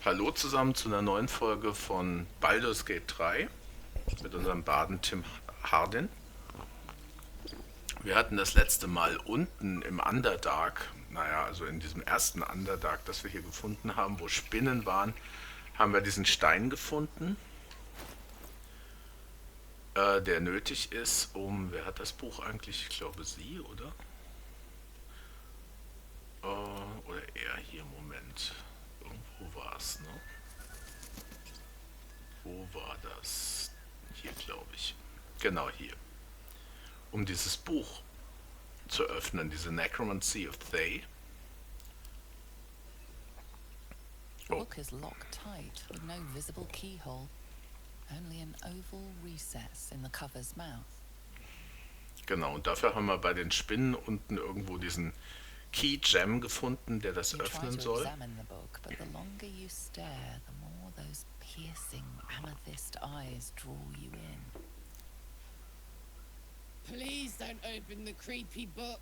Hallo zusammen zu einer neuen Folge von Baldur's Gate 3 mit unserem Baden Tim Hardin. Wir hatten das letzte Mal unten im Underdark, naja, also in diesem ersten Underdark, das wir hier gefunden haben, wo Spinnen waren, haben wir diesen Stein gefunden, der nötig ist, wer hat das Buch eigentlich? Ich glaube sie, oder? Oder er hier, Moment. Irgendwo war es, ne? Wo war das? Hier, glaube ich. Genau hier. Um dieses Buch zu öffnen, diese Necromancy of Thay. The Oh, book is locked tight with no visible keyhole, only an oval recess in the cover's mouth. genau. Und dafür haben wir bei den Spinnen unten irgendwo diesen Key Gem gefunden, der das You try öffnen to soll. examine the book, but the longer you stare, the more those piercing amethyst eyes draw you in. Please don't open the creepy book.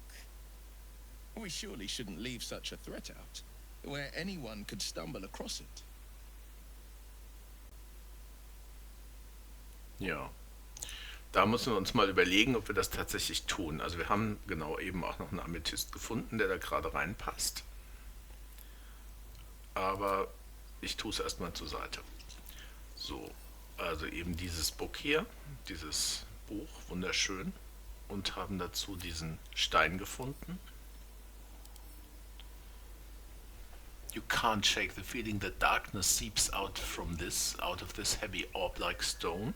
We surely shouldn't leave such a threat out, where anyone could stumble across it. Ja. Da müssen wir uns mal überlegen, ob wir das tatsächlich tun. Also wir haben genau eben auch noch einen Amethyst gefunden, der da gerade reinpasst. Aber ich tue es erstmal zur Seite. So, also eben dieses Buch hier, dieses Buch, wunderschön. Und haben dazu diesen Stein gefunden. You can't shake the feeling that darkness seeps out of this heavy orb-like stone.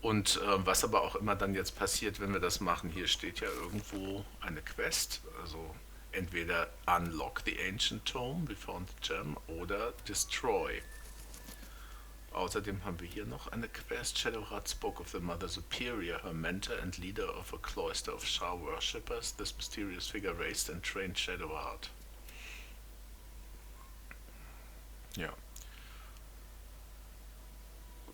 Und was aber auch immer dann jetzt passiert, wenn wir das machen, hier steht ja irgendwo eine Quest, also entweder Unlock the Ancient Tome, we found the gem, oder Destroy. Außerdem haben wir hier noch eine Quest. Shadowheart spoke of the Mother Superior, her mentor and leader of a cloister of Shah worshippers. This mysterious figure raised and trained Shadowheart. Ja.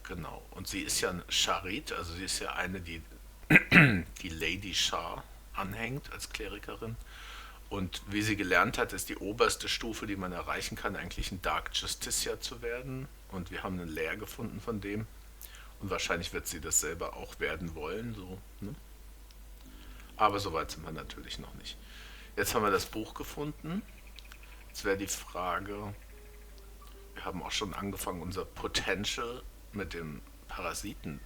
Genau. Und sie ist ja ein Charit, also sie ist ja eine, die die Lady Shah anhängt als Klerikerin. Und wie sie gelernt hat, ist die oberste Stufe, die man erreichen kann, eigentlich ein Dark Justiciar zu werden. Und wir haben einen Lehr gefunden von dem. Und wahrscheinlich wird sie das selber auch werden wollen. So, ne? Aber so weit sind wir natürlich noch nicht. Jetzt haben wir das Buch gefunden. Jetzt wäre die Frage, wir haben auch schon angefangen, unser Potential mit dem Parasiten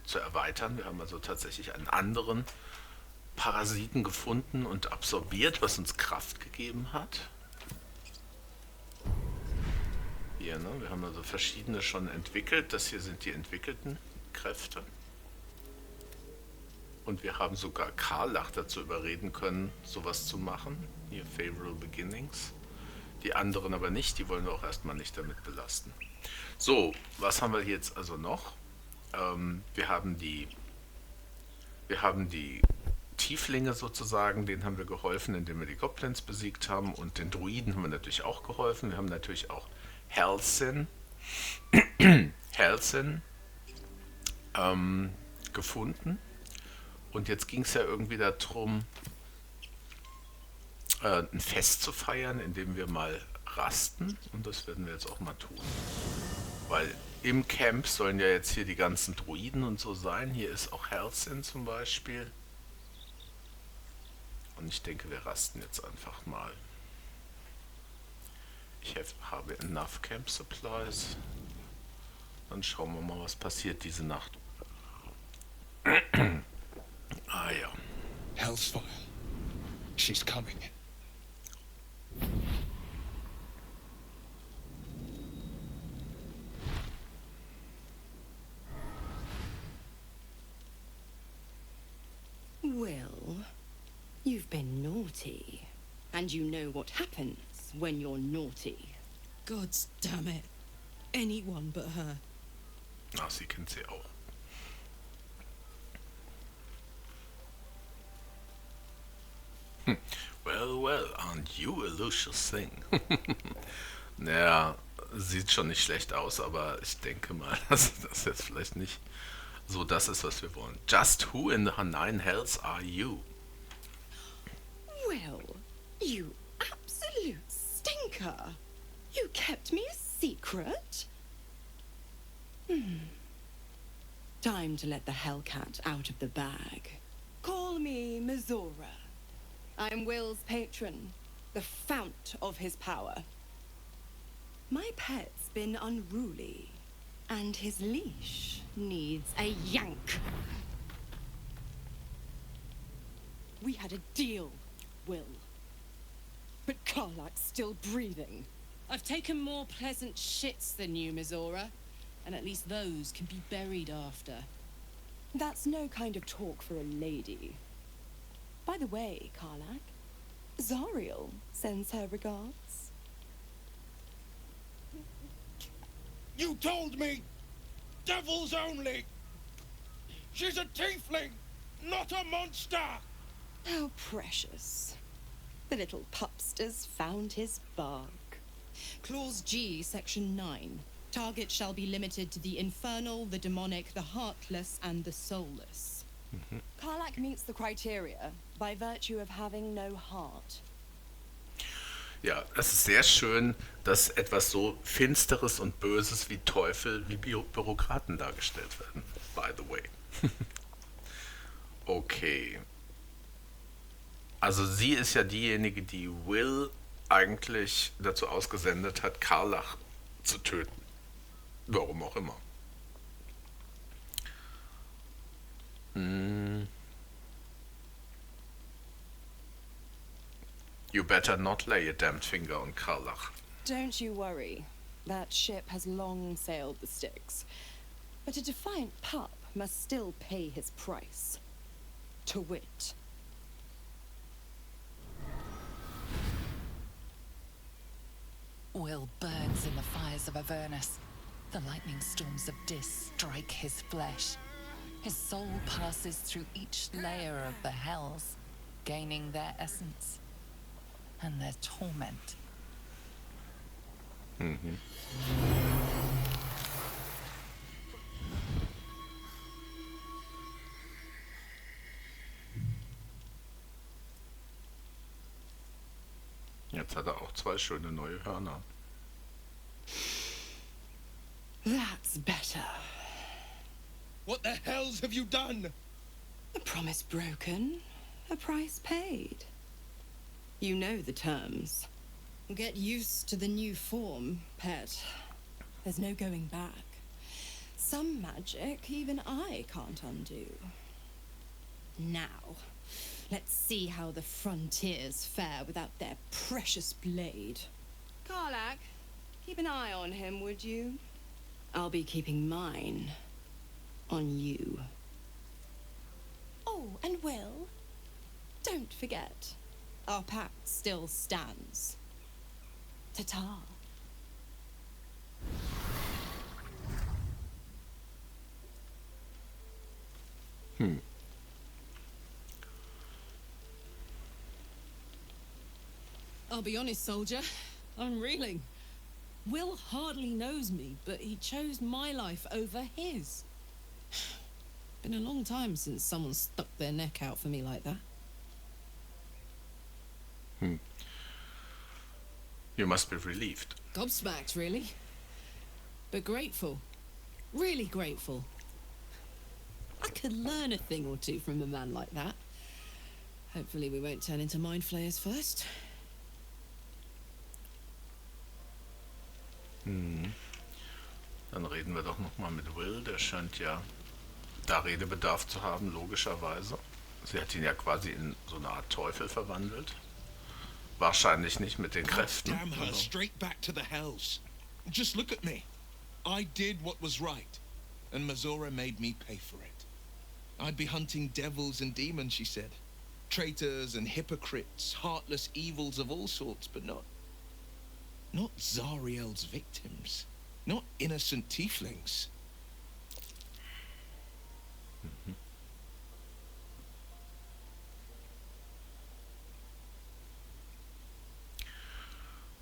zu erweitern. Wir haben also tatsächlich einen anderen Parasiten gefunden und absorbiert, was uns Kraft gegeben hat. Hier, ne? Wir haben also verschiedene schon entwickelt. Das hier sind die entwickelten Kräfte. Und wir haben sogar Karlach dazu überreden können, sowas zu machen. Hier, Favorable Beginnings. Die anderen aber nicht, die wollen wir auch erstmal nicht damit belasten. So, was haben wir jetzt also noch? Wir haben die Tieflinge sozusagen, denen haben wir geholfen, indem wir die Goblins besiegt haben, und den Druiden haben wir natürlich auch geholfen. Wir haben natürlich auch Halsin gefunden, und jetzt ging es ja irgendwie darum, ein Fest zu feiern, indem wir mal rasten, und das werden wir jetzt auch mal tun. Weil im Camp sollen ja jetzt hier die ganzen Druiden und so sein. Hier ist auch Halsin zum Beispiel. Und ich denke, wir rasten jetzt einfach mal. Ich habe enough Camp Supplies. Dann schauen wir mal, was passiert diese Nacht. Ah ja. Hellsfire. She's coming. Will, you've been naughty. And you know what happens when you're naughty. God's damn it. Anyone but her. Ach, sie kennt sie auch. Well, well, aren't you a luscious thing? Naja, sieht schon nicht schlecht aus, aber ich denke mal, dass das jetzt vielleicht nicht so das ist, was wir wollen. Just who in the nine hells are you? Will, you absolute stinker. You kept me a secret? Time to let the Hellcat out of the bag. Call me Mizora. I'm Will's patron, the fount of his power. My pet's been unruly, and his leash needs a yank. We had a deal, Will. But Karlak's still breathing. I've taken more pleasant shits than you, Mizora. And at least those can be buried after. That's no kind of talk for a lady. By the way, Karlak, Zariel sends her regards. You told me! Devils only! She's a tiefling, not a monster! How precious. The little pupster's found his bark. Clause G, Section 9. Target shall be limited to the infernal, the demonic, the heartless, and the soulless. Karlak meets the criteria by virtue of having no heart. Ja, es ist sehr schön, dass etwas so Finsteres und Böses wie Teufel, wie Bürokraten dargestellt werden. By the way. Okay. Also sie ist ja diejenige, die Will eigentlich dazu ausgesendet hat, Karlach zu töten. Warum auch immer. You better not lay a damned finger on Karlach. Don't you worry. That ship has long sailed the Styx. But a defiant pup must still pay his price. To wit. Will burns in the fires of Avernus. The lightning storms of Dis strike his flesh. His soul passes through each layer of the hells, gaining their essence and their torment. Jetzt hat er auch zwei schöne neue Hörner. That's better. What the hells have you done? A promise broken, a price paid. You know the terms. Get used to the new form, pet. There's no going back. Some magic even I can't undo. Now, let's see how the frontiers fare without their precious blade. Karlak, keep an eye on him, would you? I'll be keeping mine on you. Oh, and Will, don't forget, our pact still stands. Ta-ta. I'll be honest, soldier. I'm reeling. Will hardly knows me, but he chose my life over his. Been a long time since someone stuck their neck out for me like that. You must be relieved. Gobsmacked, really. But grateful. Really grateful. I could learn a thing or two from a man like that. Hopefully we won't turn into mind flayers first. Dann reden wir doch nochmal mit Will. Der scheint ja da Redebedarf zu haben, logischerweise. Sie hat ihn ja quasi in so eine Art Teufel verwandelt. Wahrscheinlich nicht mit den Kräften. Damn her straight back to the hells. Just look at me. I did what was right, and Mizora made me pay for it. I'd be hunting devils and demons, she said. Traitors and hypocrites, heartless evils of all sorts, but not Zariel's victims. Not innocent tieflings.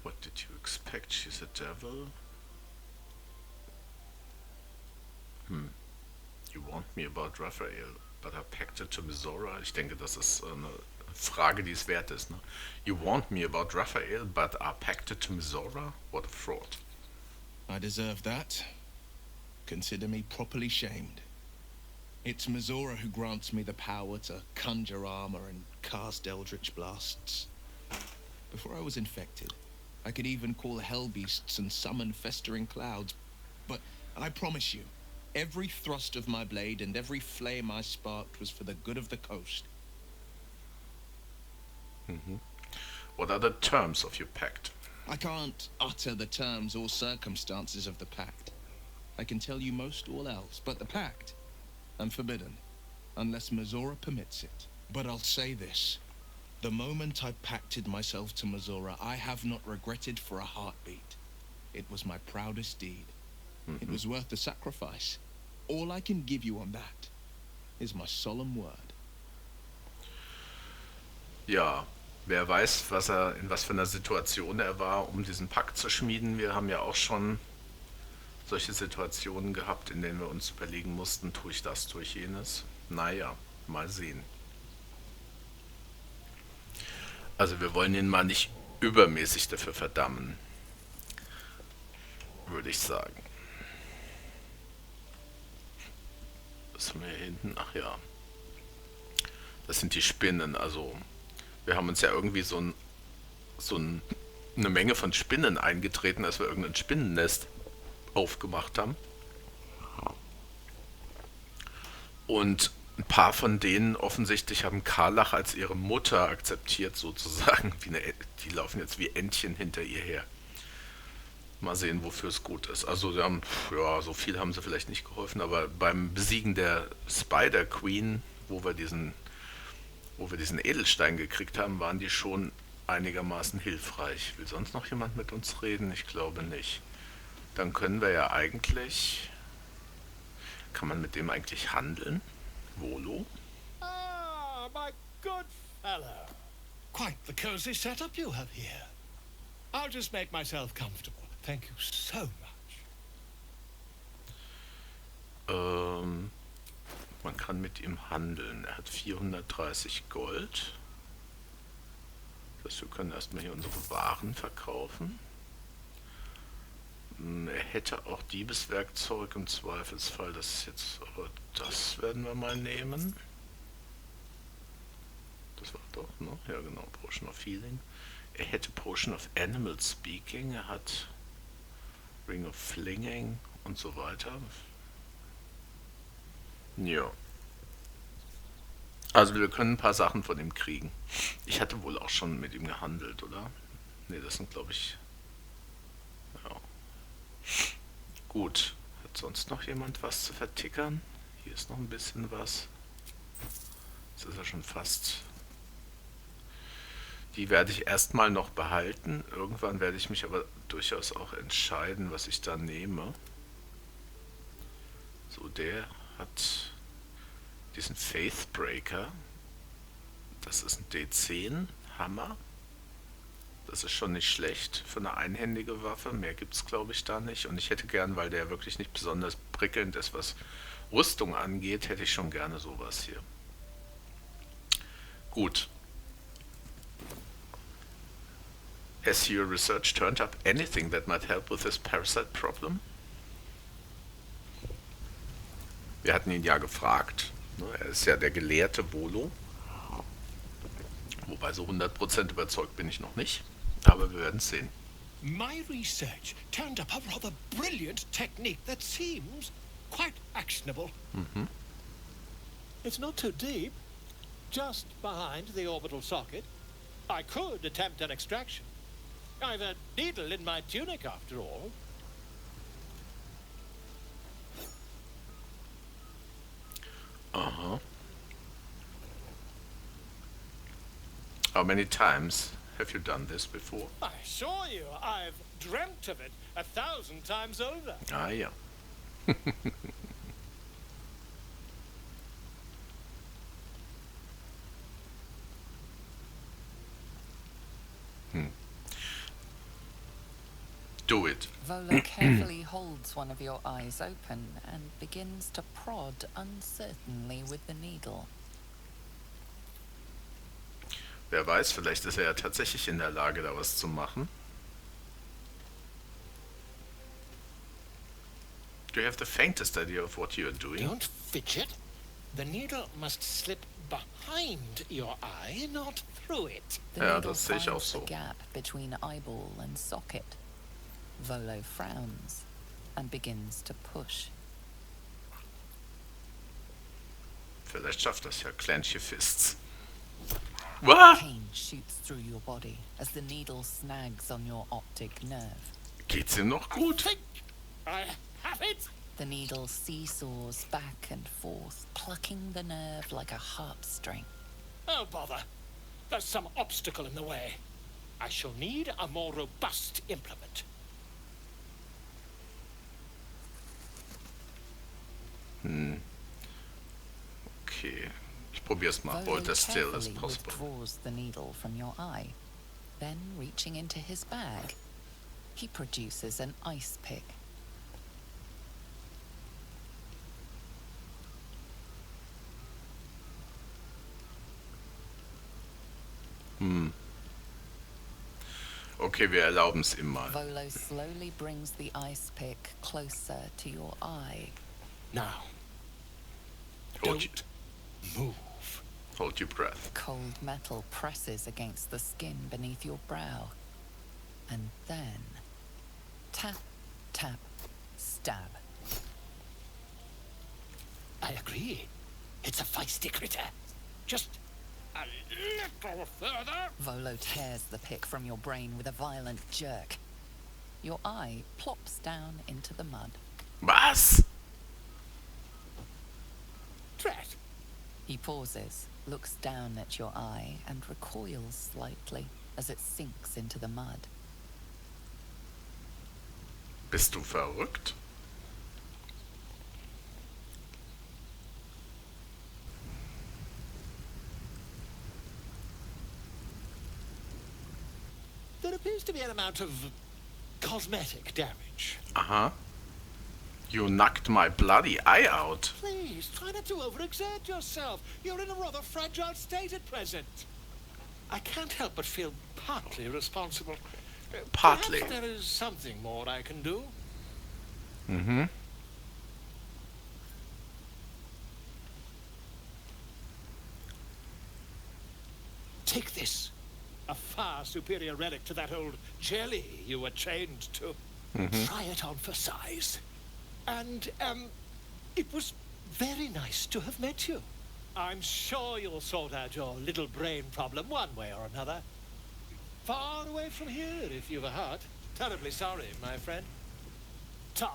What did you expect? She's a devil? You warned me about Raphael, but I packed it to Mizora. Ich denke, das ist eine Frage, die es wert ist. Ne? You warned me about Raphael, but are pacted to Mizora? What a fraud. I deserve that. Consider me properly shamed. It's Mizora who grants me the power to conjure armor and cast eldritch blasts. Before I was infected, I could even call hell beasts and summon festering clouds. But I promise you, every thrust of my blade and every flame I sparked was for the good of the coast. What are the terms of your pact? I can't utter the terms or circumstances of the pact. I can tell you most all else, but the pact, I'm forbidden, unless Mizora permits it. But I'll say this. The moment I pacted myself to Mizora, I have not regretted for a heartbeat. It was my proudest deed. It was worth the sacrifice. All I can give you on that is my solemn word. Ja, wer weiß, in was für einer Situation er war, um diesen Pakt zu schmieden. Wir haben ja auch schon solche Situationen gehabt, in denen wir uns überlegen mussten, tue ich das, tue ich jenes. Naja, mal sehen. Also wir wollen ihn mal nicht übermäßig dafür verdammen, würde ich sagen. Was haben wir hier hinten? Ach ja. Das sind die Spinnen. Also wir haben uns ja irgendwie eine Menge von Spinnen eingetreten, als wir irgendein Spinnennest aufgemacht haben. Und ein paar von denen offensichtlich haben Karlach als ihre Mutter akzeptiert, sozusagen. Die laufen jetzt wie Entchen hinter ihr her. Mal sehen, wofür es gut ist. Also so viel haben sie vielleicht nicht geholfen, aber beim Besiegen der Spider Queen, wo wir diesen Edelstein gekriegt haben, waren die schon einigermaßen hilfreich. Will sonst noch jemand mit uns reden? Ich glaube nicht. Dann können wir ja eigentlich... Kann man mit dem eigentlich handeln? Volo? Ah, my good fellow. Quite the cozy setup you have here. I'll just make myself comfortable. Thank you so much. Man kann mit ihm handeln. Er hat 430 Gold. Das heißt, wir können erstmal hier unsere Waren verkaufen. Er hätte auch Diebeswerkzeug im Zweifelsfall. Aber das werden wir mal nehmen. Das war doch, ne? Ja genau, Potion of Healing. Er hätte Potion of Animal Speaking. Er hat Ring of Flinging und so weiter. Ja. Also wir können ein paar Sachen von ihm kriegen. Ich hatte wohl auch schon mit ihm gehandelt, oder? Ne, das sind glaube ich... Ja. Gut. Hat sonst noch jemand was zu vertickern? Hier ist noch ein bisschen was. Jetzt ist er schon fast... Die werde ich erstmal noch behalten. Irgendwann werde ich mich aber durchaus auch entscheiden, was ich da nehme. So, der hat diesen Faithbreaker. Das ist ein D10 Hammer. Das ist schon nicht schlecht für eine einhändige Waffe. Mehr gibt es, glaube ich, da nicht. Und ich hätte gern, weil der wirklich nicht besonders prickelnd ist, was Rüstung angeht, hätte ich schon gerne sowas hier. Gut. Has your research turned up anything that might help with this parasite problem? Wir hatten ihn ja gefragt. Er ist ja der gelehrte Volo. Wobei so 100% überzeugt bin ich noch nicht. Aber wir werden es sehen. My research turned up a rather brilliant technique that seems quite actionable. It's not too deep. Just behind the orbital socket. I could attempt an extraction. I've a needle in my tunic, after all. How many times have you done this before? I assure you, I've dreamt of it 1,000 times over. Ah ja. Do it. Volo carefully holds one of your eyes open and begins to prod uncertainly with the needle. Wer weiß, vielleicht ist er ja tatsächlich in der Lage, da was zu machen. Do you have the faintest idea of what you are doing? Don't fidget. The needle must slip behind your eye, not through it. The Ja, needle das sehe ich auch finds the so. gap between eyeball and socket. Volo frowns and begins to push. Vielleicht schafft das ja. Clench your fists. What? Pain shoots through your body as the needle snags on your optic nerve. Geht's ihm noch gut? Think I have it. The needle seesaws back and forth, plucking the nerve like a harp string. Oh, bother. There's some obstacle in the way. I shall need a more robust implement. Okay. Ich probier's mal. Volo Hold as still as carefully possible. withdraws the needle from your eye. Then, reaching into his bag, he produces an ice pick. Okay, wir erlauben es ihm mal. Volo slowly brings the ice pick closer to your eye. Now, Hold, don't move. hold your breath. Cold metal presses against the skin beneath your brow. And then, tap, tap, stab. I agree. It's a feisty critter. Just a little further. Volo tears the pick from your brain with a violent jerk. Your eye plops down into the mud. Was? Drat. He pauses, looks down at your eye, and recoils slightly as it sinks into the mud. Bist du verrückt? There appears to be an amount of cosmetic damage. Aha. You knocked my bloody eye out. Please, try not to overexert yourself. You're in a rather fragile state at present. I can't help but feel partly responsible. Partly. Perhaps there is something more I can do. Mhm. Take this. A far superior relic to that old jelly you were chained to. Try it on for size. And, it was very nice to have met you. I'm sure you'll sort out your little brain problem one way or another. Far away from here, if you've a heart. Terribly sorry, my friend. Ta.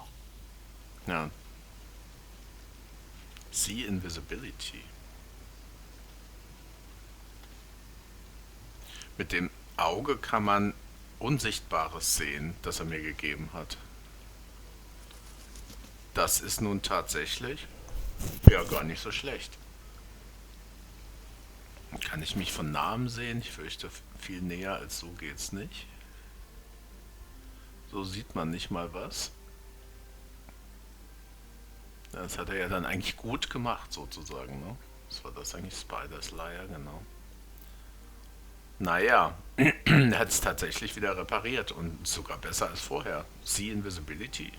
Ja. See Invisibility. Mit dem Auge kann man Unsichtbares sehen, das er mir gegeben hat. Das ist nun tatsächlich ja gar nicht so schlecht. Kann ich mich von Nahem sehen? Ich fürchte, viel näher als so geht's nicht. So sieht man nicht mal was. Das hat er ja dann eigentlich gut gemacht, sozusagen. Ne? Was war das eigentlich? Spiders Lair, genau. Naja, er hat es tatsächlich wieder repariert und sogar besser als vorher. See Invisibility.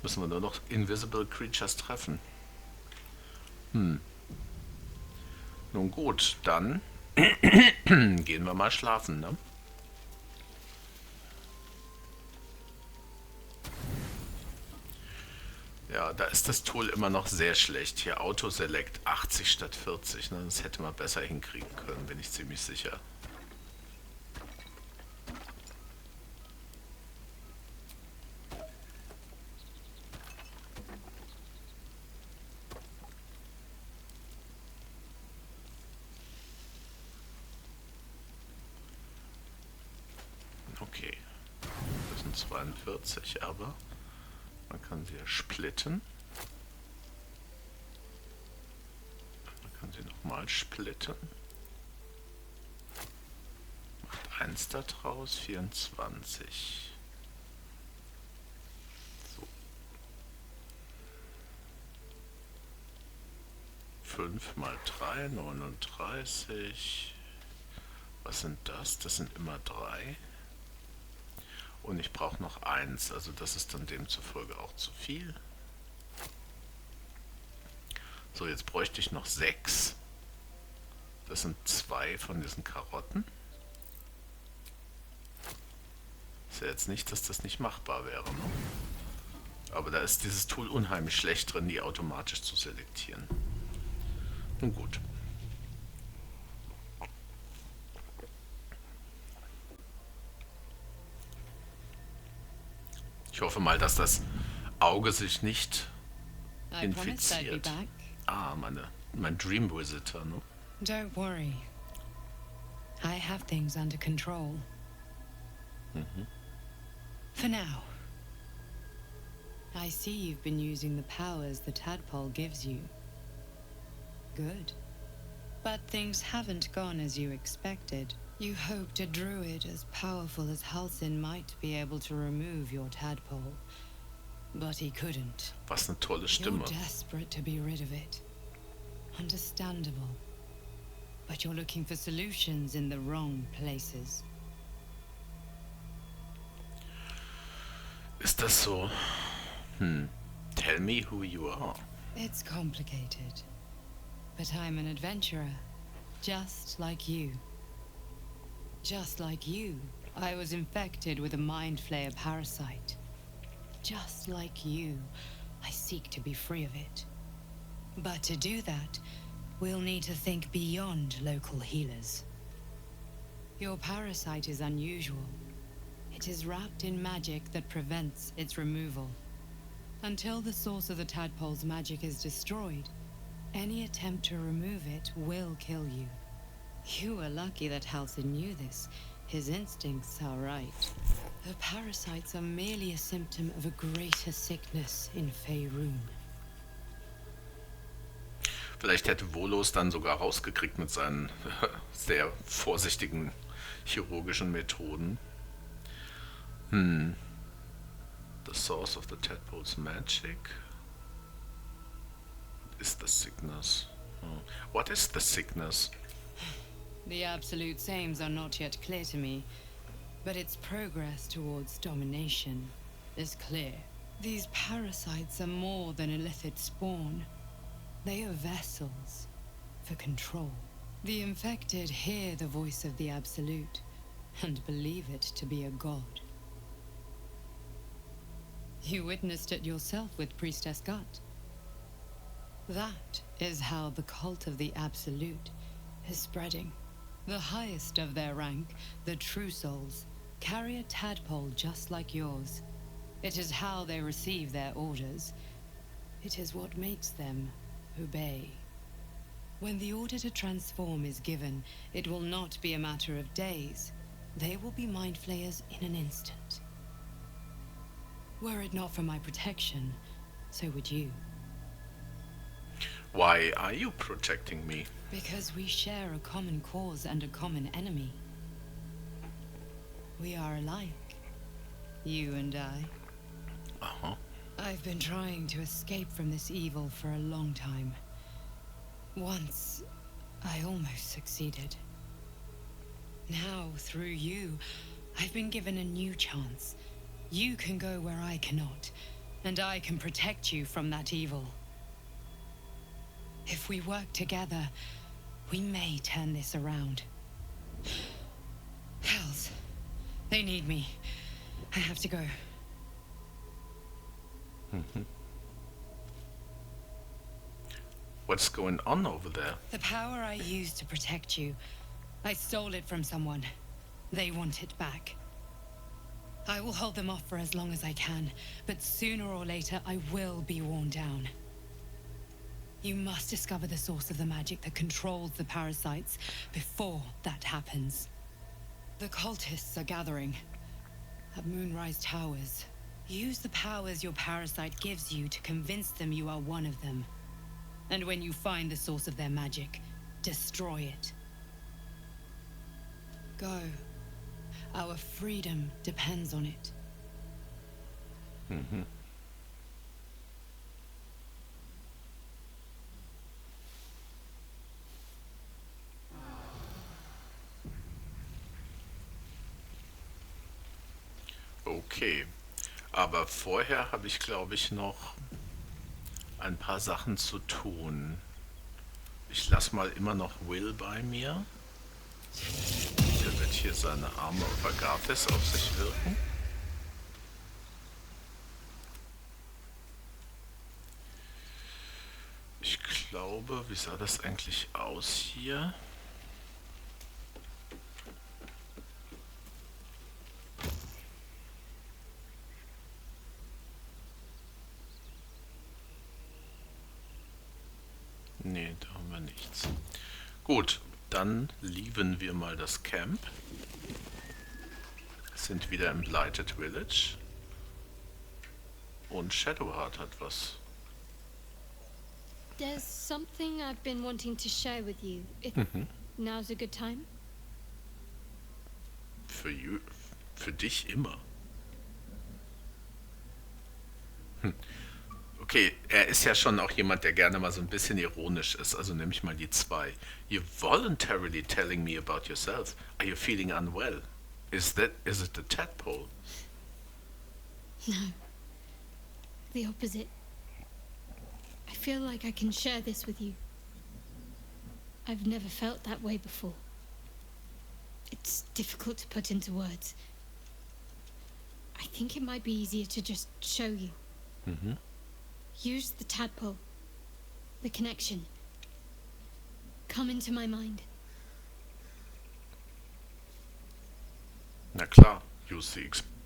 Müssen wir nur noch Invisible Creatures treffen. Nun gut, dann gehen wir mal schlafen, ne? Ja, da ist das Tool immer noch sehr schlecht. Hier Auto-Select 80 statt 40. Ne? Das hätte man besser hinkriegen können, bin ich ziemlich sicher. Okay, das sind 42, aber man kann sie ja splitten. Man kann sie nochmal splitten. Macht 1 da draus, 24. So. 5 mal 3, 39. Was sind das? Das sind immer 3. Und ich brauche noch 1, also das ist dann demzufolge auch zu viel. So, jetzt bräuchte ich noch 6. Das sind 2 von diesen Karotten. Ist ja jetzt nicht, dass das nicht machbar wäre, ne? Aber da ist dieses Tool unheimlich schlecht drin, die automatisch zu selektieren. Nun gut. Ich hoffe mal, dass das Auge sich nicht I promised I'd be infiziert. back. Ah, mein Dream Visitor, ne? Don't worry. I have things under control. For now. I see you've been using the powers the tadpole gives you. Good. But things haven't gone as you expected. You hoped a druid as powerful as Halsin might be able to remove your tadpole. But he couldn't. Was eine tolle You're Stimme. desperate to be rid of it. Understandable. But you're looking for solutions in the wrong places. Ist das so? Tell me who you are. It's complicated. But I'm an adventurer. Just like you. Just like you, I was infected with a mind flayer parasite. Just like you, I seek to be free of it. But to do that, we'll need to think beyond local healers. Your parasite is unusual. It is wrapped in magic that prevents its removal. Until the source of the tadpole's magic is destroyed, any attempt to remove it will kill you. You were lucky that Halsin knew this. His instincts are right. The parasites are merely a symptom of a greater sickness in Faerun. Vielleicht hätte Volos dann sogar rausgekriegt mit seinen sehr vorsichtigen chirurgischen Methoden. The source of the tadpole's magic. What is the sickness? What is the sickness? The absolute aims are not yet clear to me, but its progress towards domination is clear. These parasites are more than a lithid spawn. They are vessels for control. The infected hear the voice of the Absolute and believe it to be a god. You witnessed it yourself with Priestess Gut. That is how the cult of the Absolute is spreading. The highest of their rank, the True Souls, carry a tadpole just like yours. It is how they receive their orders. It is what makes them obey. When the order to transform is given, it will not be a matter of days. They will be mind flayers in an instant. Were it not for my protection, so would you. Why are you protecting me? Because we share a common cause and a common enemy. We are alike, you and I. Aha. I've been trying to escape from this evil for a long time. Once, I almost succeeded. Now, through you, I've been given a new chance. You can go where I cannot, and I can protect you from that evil. If we work together, we may turn this around. Hells, they need me. I have to go. What's going on over there? The power I used to protect you, I stole it from someone. They want it back. I will hold them off for as long as I can, but sooner or later I will be worn down. You must discover the source of the magic that controls the parasites before that happens. The cultists are gathering at Moonrise Towers. Use the powers your parasite gives you to convince them you are one of them. And when you find the source of their magic, destroy it. Go. Our freedom depends on it. Okay, aber vorher habe ich, glaube ich, noch ein paar Sachen zu tun. Ich lasse mal immer noch Will bei mir. Der wird hier seine Arme auf Agathis auf sich wirken. Ich glaube, wie sah das eigentlich aus hier? Nee, da haben wir nichts. Gut, dann lieben wir mal das Camp. Sind wieder im Blighted Village. Und Shadowheart hat was. There's something I've been wanting to share with you. If now's a good time. Für dich immer. Okay, er ist ja schon auch jemand, der gerne mal so ein bisschen ironisch ist. Also nehme ich mal die 2. You're voluntarily telling me about yourself. Are you feeling unwell? Is it the tadpole? No. The opposite. I feel like I can share this with you. I've never felt that way before. It's difficult to put into words. I think it might be easier to just show you. Use the tadpole. The connection. Come into my mind. Na klar, use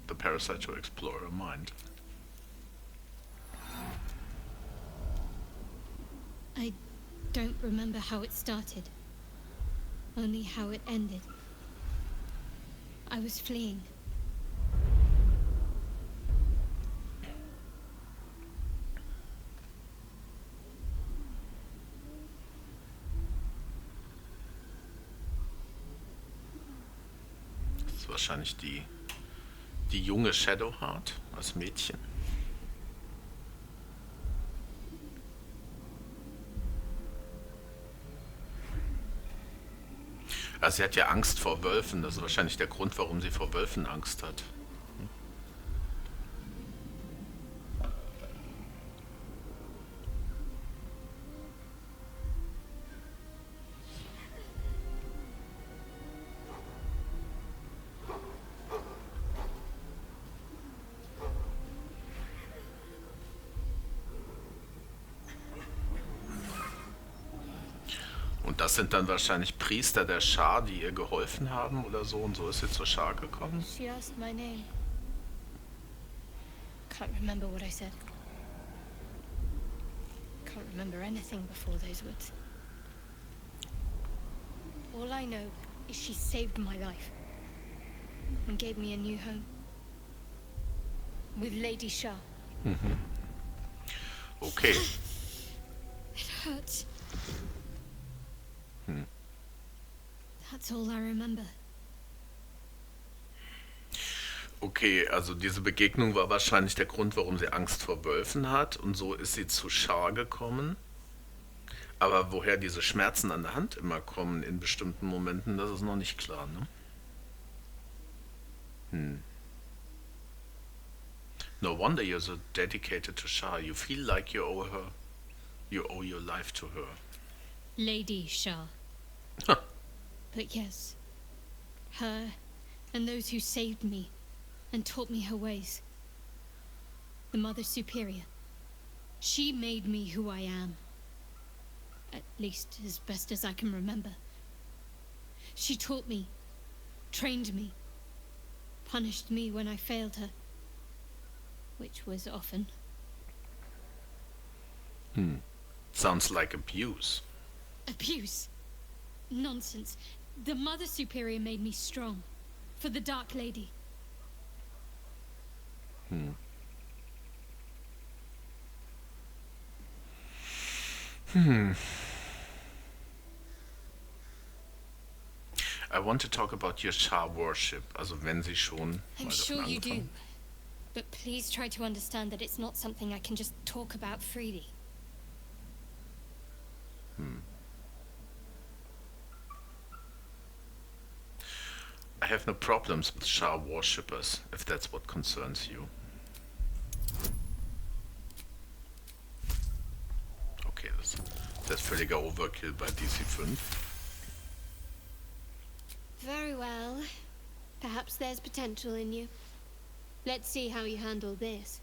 the parasite to explore your mind. I don't remember how it started. Only how it ended. I was fleeing. Das ist wahrscheinlich die junge Shadowheart als Mädchen. Also sie hat ja Angst vor Wölfen. Das ist wahrscheinlich der Grund, warum sie vor Wölfen Angst hat. Und das sind dann wahrscheinlich Priester der Schar, die ihr geholfen haben oder so. Und so ist sie zur Schar gekommen. She asked my name. Can't remember what I said. Can't remember anything before those words. All I know is she saved my life and gave me a new home with Lady Shah. Okay. It hurts. That's all I remember. Okay, also diese Begegnung war wahrscheinlich der Grund, warum sie Angst vor Wölfen hat. Und so ist sie zu Schar gekommen. Aber woher diese Schmerzen an der Hand immer kommen in bestimmten Momenten, das ist noch nicht klar, ne? No wonder you're so dedicated to Shah. You feel like you owe your life to her. Lady Shah. But yes, her and those who saved me and taught me her ways. The Mother Superior. She made me who I am. At least as best as I can remember. She taught me, trained me, punished me when I failed her. Which was often. Sounds like abuse. Abuse? Nonsense. The Mother Superior made me strong. For the Dark Lady. I want to talk about your Shah worship. Also wenn sie schon I'm mal sure davon you do. angefangen. But please try to understand that it's not something I can just talk about freely. I have no problems with Shah worshippers, if that's what concerns you. Okay, das ist völliger Overkill bei DC5. Very well. Perhaps there's potential in you. Let's see how you handle this.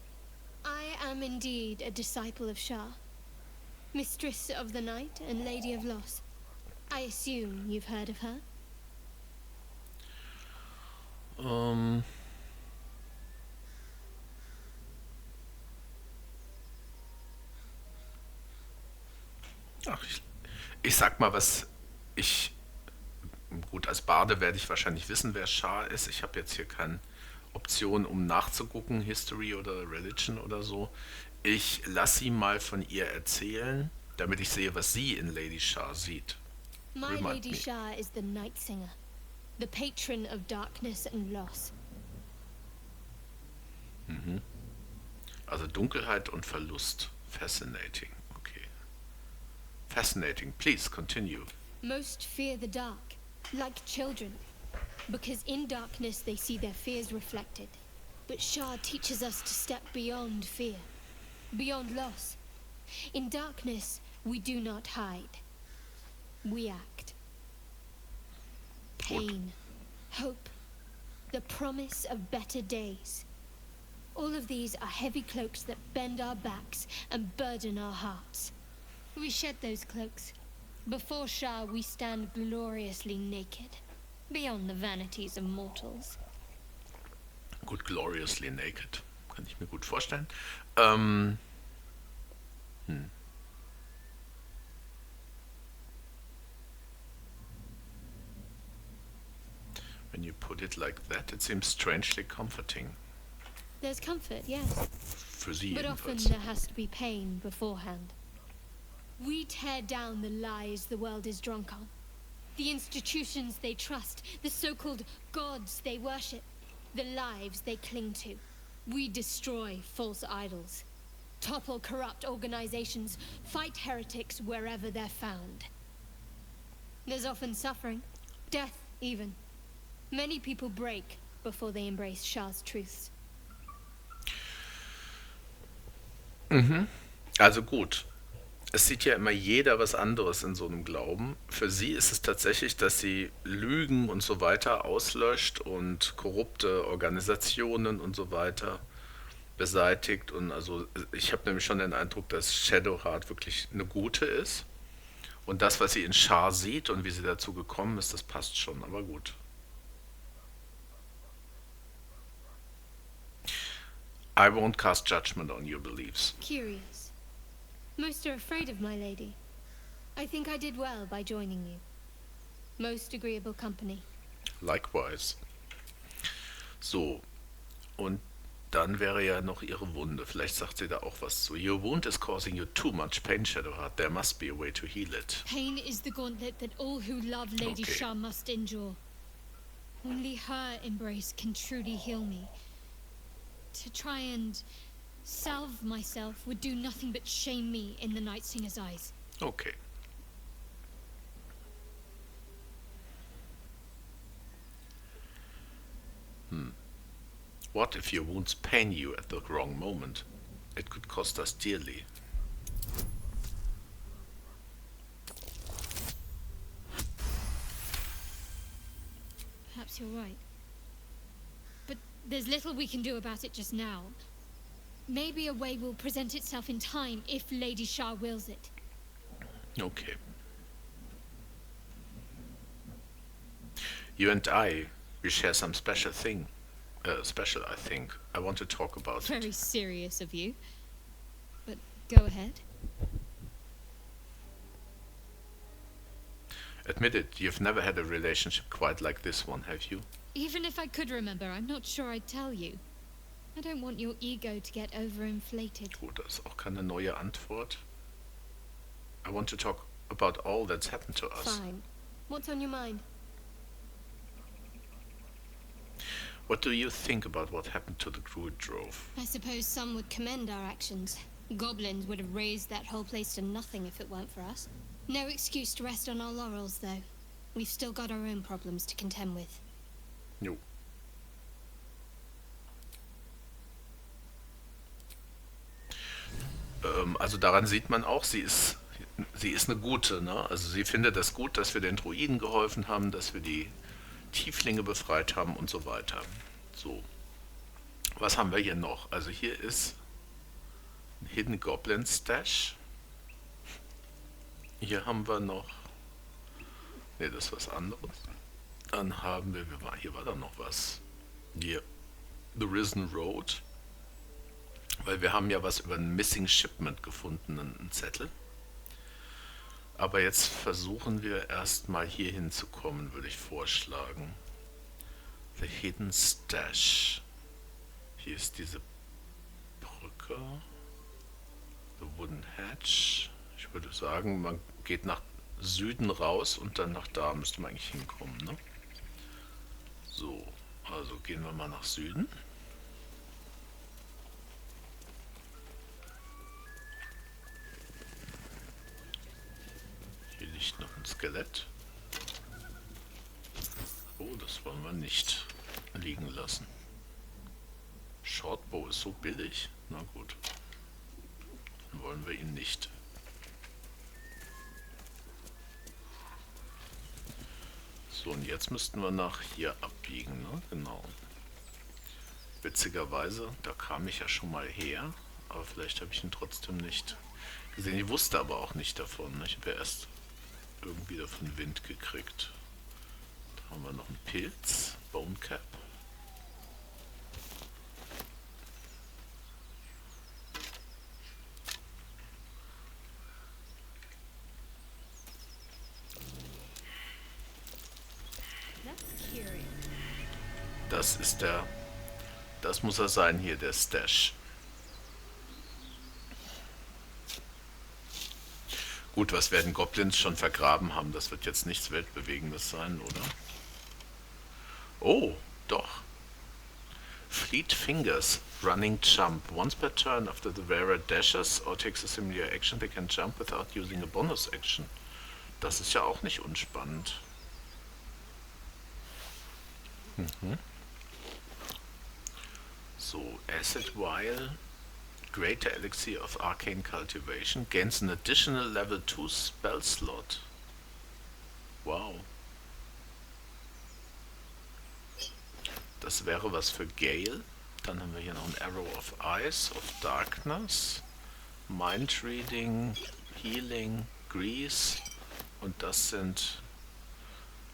I am indeed a disciple of Shah, Mistress of the Night and Lady of Loss. I assume you've heard of her? Ach, ich sag mal, was ich... Gut, als Barde werde ich wahrscheinlich wissen, wer Shah ist. Ich habe jetzt hier keine Option, um nachzugucken, History oder Religion oder so. Ich lasse sie mal von ihr erzählen, damit ich sehe, was sie in Lady Shah sieht. My Remind Lady me. Shah is the Night Singer, the patron of darkness and loss. Also Dunkelheit und Verlust. Fascinating. Okay. Fascinating. Please continue. Most fear the dark, like children, because in darkness they see their fears reflected. But Shah teaches us to step beyond fear, beyond loss. In darkness, we do not hide. We act. Pain, hope, the promise of better days. All of these are heavy cloaks that bend our backs and burden our hearts. We shed those cloaks. Before Shah, we stand gloriously naked, beyond the vanities of mortals. Gut, gloriously naked. Kann ich mir gut vorstellen. When you put it like that, it seems strangely comforting. There's comfort, yes, Für sie but often jedenfalls. there has to be pain beforehand. We tear down the lies the world is drunk on, the institutions they trust, the so-called gods they worship, the lives they cling to. We destroy false idols, topple corrupt organizations, fight heretics wherever they're found. There's often suffering, death even. Many people break before they embrace Shah's truths. Also gut. Es sieht ja immer jeder was anderes in so einem Glauben. Für sie ist es tatsächlich, dass sie Lügen und so weiter auslöscht und korrupte Organisationen und so weiter beseitigt. Und also ich habe nämlich schon den Eindruck, dass Shadowheart wirklich eine gute ist. Und das, was sie in Shah sieht und wie sie dazu gekommen ist, das passt schon, aber gut. I won't cast judgment on your beliefs. Curious. Most are afraid of my lady. I think I did well by joining you. Most agreeable company. Likewise. So, und dann wäre ja noch ihre Wunde. Vielleicht sagt sie da auch was zu. Your wound is causing you too much pain, Shadowheart. There must be a way to heal it. Pain is the gauntlet that all who love Lady Okay. Shah must endure. Only her embrace can truly heal me. To try and salve myself would do nothing but shame me in the Night Singer's eyes. Okay. What if your wounds pain you at the wrong moment? It could cost us dearly. Perhaps you're right. But there's little we can do about it just now. Maybe a way will present itself in time if Lady Shah wills it. Okay. You and I, we share some special thing. Special, I think. I want to talk about it. Very serious of you. But go ahead. Admit it, you've never had a relationship quite like this one, have you? Even if I could remember, I'm not sure I'd tell you. I don't want your ego to get overinflated. Gut, das ist auch keine neue Antwort. I want to talk about all that's happened to us. Fine. What's on your mind? What do you think about what happened to the Druid Drove? I suppose some would commend our actions. Goblins would have razed that whole place to nothing if it weren't for us. No excuse to rest on our laurels, though. We've still got our own problems to contend with. Jo. Also daran sieht man auch, sie ist eine gute, ne? Also sie findet das gut, dass wir den Druiden geholfen haben, dass wir die Tieflinge befreit haben und so weiter. So, was haben wir hier noch? Also hier ist ein Hidden Goblin Stash. Hier haben wir noch. Ne, das ist was anderes. Dann haben wir, hier war da noch was. Hier, The Risen Road. Weil wir haben ja was über ein Missing Shipment gefunden, einen Zettel. Aber jetzt versuchen wir erstmal hier hinzukommen, würde ich vorschlagen. The Hidden Stash. Hier ist diese Brücke. The Wooden Hatch. Ich würde sagen, man geht nach Süden raus und dann nach da müsste man eigentlich hinkommen, ne? So, also gehen wir mal nach Süden. Hier liegt noch ein Skelett. Oh, das wollen wir nicht liegen lassen. Shortbow ist so billig. Na gut. Dann wollen wir ihn nicht. So, und jetzt müssten wir nach hier abbiegen, ne? Genau. Witzigerweise, da kam ich ja schon mal her, aber vielleicht habe ich ihn trotzdem nicht gesehen. Ich wusste aber auch nicht davon, ne? Ich habe ja erst irgendwie davon Wind gekriegt. Da haben wir noch einen Pilz, Bone Cap. Das ist der, das muss er sein hier, der Stash. Gut, was werden Goblins schon vergraben haben? Das wird jetzt nichts Weltbewegendes sein, oder? Oh, doch. Fleet Fingers, Running Jump. Once per turn after the wearer dashes or takes a similar action, they can jump without using a bonus action. Das ist ja auch nicht unspannend. So, Acid Vial, Greater Elixir of Arcane Cultivation, gains an additional Level 2 Spell Slot. Wow. Das wäre was für Gale. Dann haben wir hier noch ein Arrow of Ice, of Darkness, Mind Reading, Healing, Grease. Und das sind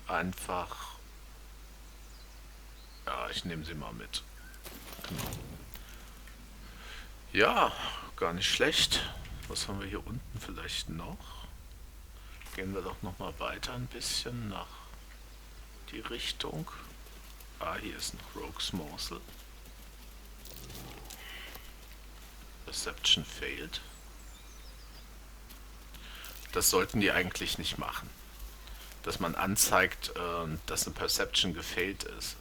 einfach... Ja, ich nehme sie mal mit. Genau. Ja, gar nicht schlecht. Was haben wir hier unten vielleicht noch? Gehen wir doch noch mal weiter ein bisschen nach die Richtung. Ah, hier ist noch Rogue's Morsel. Perception failed. Das sollten die eigentlich nicht machen. Dass man anzeigt, dass eine Perception gefailt ist.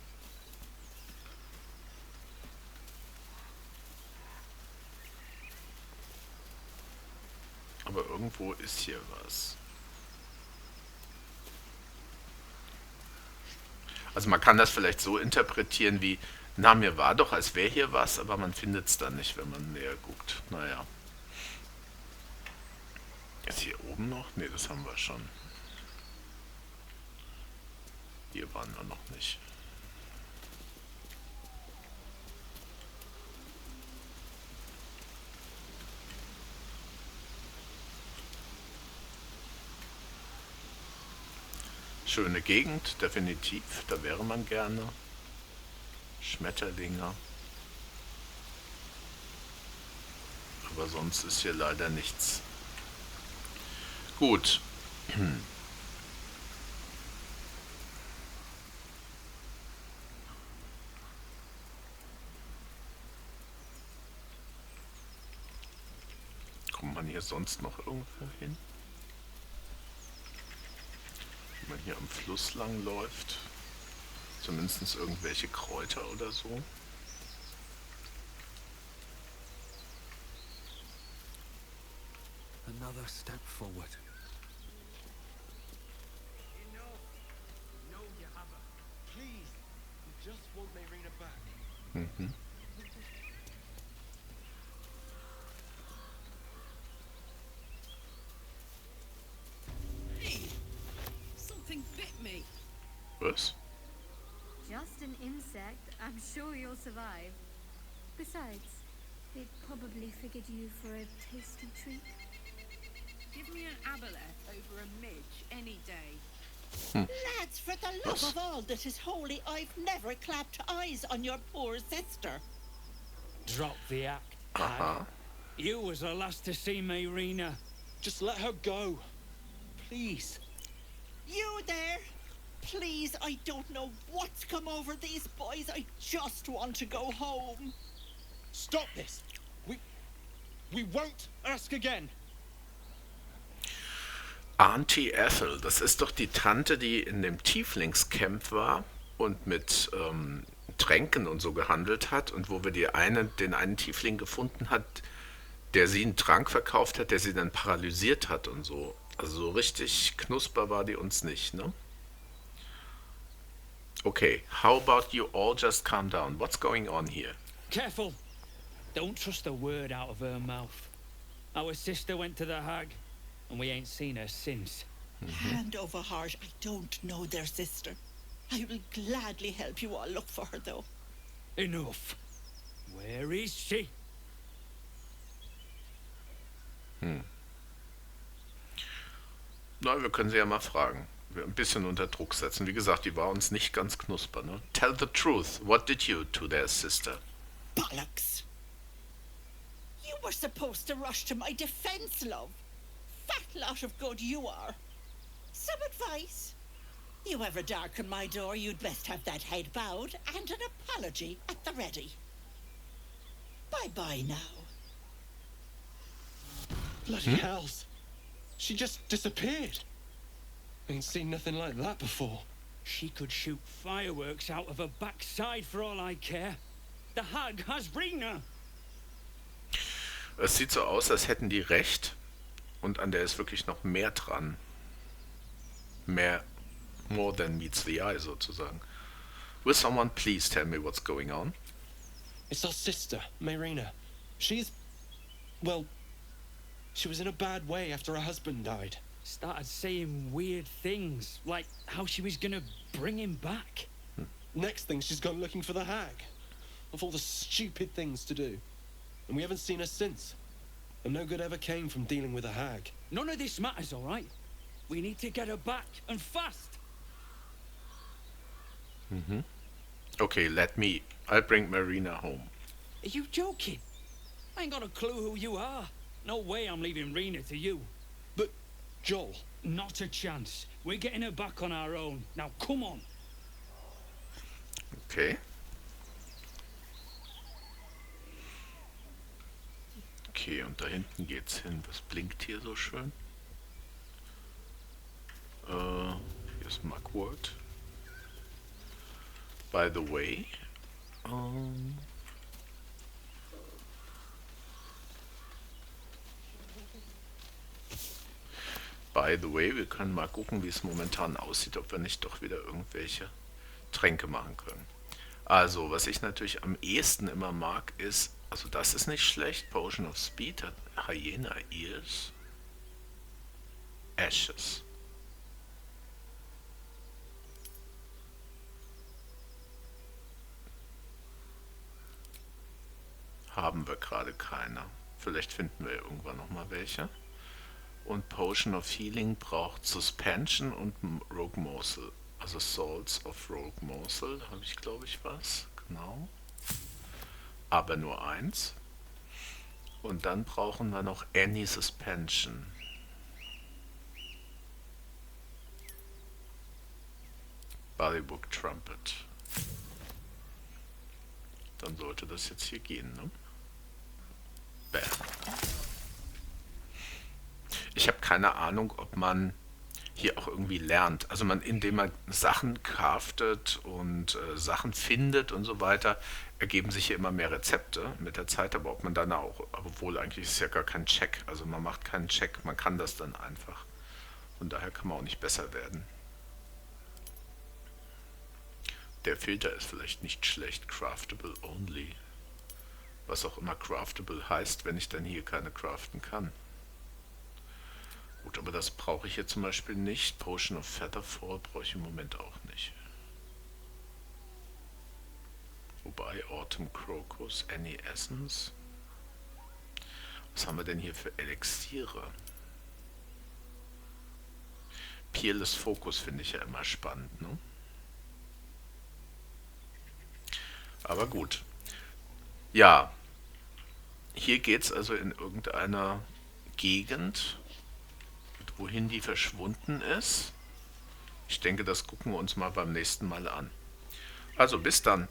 Aber irgendwo ist hier was. Also man kann das vielleicht so interpretieren wie, na, mir war doch, als wäre hier was, aber man findet es dann nicht, wenn man näher guckt. Naja. Ist hier oben noch? Ne, das haben wir schon. Hier waren wir noch nicht. Schöne Gegend, definitiv, da wäre man gerne. Schmetterlinge. Aber sonst ist hier leider nichts. Gut. Kommt man hier sonst noch irgendwo hin? Wenn man hier am Fluss lang läuft, zumindest irgendwelche Kräuter oder so. Another step forward. No, you haven't. Please, Was? Just an insect. I'm sure you'll survive. Besides, they'd probably figured you for a tasty treat. Give me an aboleth over a midge any day. Lads, for the love of all that is holy, I've never clapped eyes on your poor sister. Drop the act, Aha. hag. You was the last to see Mayrina. Just let her go. Please. You there? Please, I don't know what's come over these boys. I just want to go home. Stop this. We won't ask again. Auntie Ethel, das ist doch die Tante, die in dem Tieflingscamp war und mit Tränken und so gehandelt hat und wo wir den einen Tiefling gefunden hat, der sie einen Trank verkauft hat, der sie dann paralysiert hat und so. Also so richtig knusper war die uns nicht, ne? Okay, how about you all just calm down? What's going on here? Careful. Don't trust a word out of her mouth. Our sister went to the hag, and we ain't seen her since. Hand over heart, I don't know their sister. I will gladly help you all look for her, though. Enough. Where is she? Na, wir können sie ja mal fragen. Wir ein bisschen unter Druck setzen. Wie gesagt, die war uns nicht ganz knusper, ne? Tell the truth. What did you to their sister? Bollocks! You were supposed to rush to my defense, love. Fat lot of good you are. Some advice? You ever darken my door, you'd best have that head bowed and an apology at the ready. Bye-bye now. Bloody hells. She just disappeared. Ain't seen nothing like that before. She could shoot fireworks out of her backside for all I care. The hag has Rina. Es sieht so aus, als hätten die recht. Und an der ist wirklich noch mehr dran. More than meets the eye, sozusagen. Will someone please tell me what's going on? It's our sister, Mayrina. Well, she was in a bad way after her husband died. Started saying weird things, like how she was gonna bring him back. Next thing, she's gone looking for the hag. Of all the stupid things to do. And we haven't seen her since. And no good ever came from dealing with a hag. None of this matters, all right? We need to get her back, and fast. Okay, I'll bring Marina home. Are you joking? I ain't got a clue who you are. No way I'm leaving Rena to you. But, Joel... Not a chance. We're getting her back on our own. Now, come on. Okay. Okay, und da hinten geht's hin. Was blinkt hier so schön? Hier ist Mugwort. By the way, wir können mal gucken, wie es momentan aussieht, ob wir nicht doch wieder irgendwelche Tränke machen können. Also, was ich natürlich am ehesten immer mag, ist, also das ist nicht schlecht, Potion of Speed hat Hyena Ears, Ashes. Haben wir gerade keine. Vielleicht finden wir irgendwann nochmal welche. Und Potion of Healing braucht Suspension und Rogue Morsel. Also Salts of Rogue Morsel, da habe ich glaube ich was. Genau. Aber nur eins. Und dann brauchen wir noch Any Suspension. Bodybook Trumpet. Dann sollte das jetzt hier gehen, ne? Bam. Ich habe keine Ahnung, ob man hier auch irgendwie lernt. Also indem man Sachen craftet und Sachen findet und so weiter, ergeben sich hier immer mehr Rezepte mit der Zeit, aber ob man dann auch, obwohl eigentlich ist es ja gar kein Check, also man macht keinen Check, man kann das dann einfach. Von daher kann man auch nicht besser werden. Der Filter ist vielleicht nicht schlecht, craftable only. Was auch immer craftable heißt, wenn ich dann hier keine craften kann. Gut, aber das brauche ich hier zum Beispiel nicht. Potion of Featherfall brauche ich im Moment auch nicht. Buy Autumn Crocus, Any Essence. Was haben wir denn hier für Elixiere? Peerless Focus finde ich ja immer spannend, ne? Aber gut. Ja, hier geht es also in irgendeiner Gegend, wohin die verschwunden ist. Ich denke, das gucken wir uns mal beim nächsten Mal an. Also bis dann.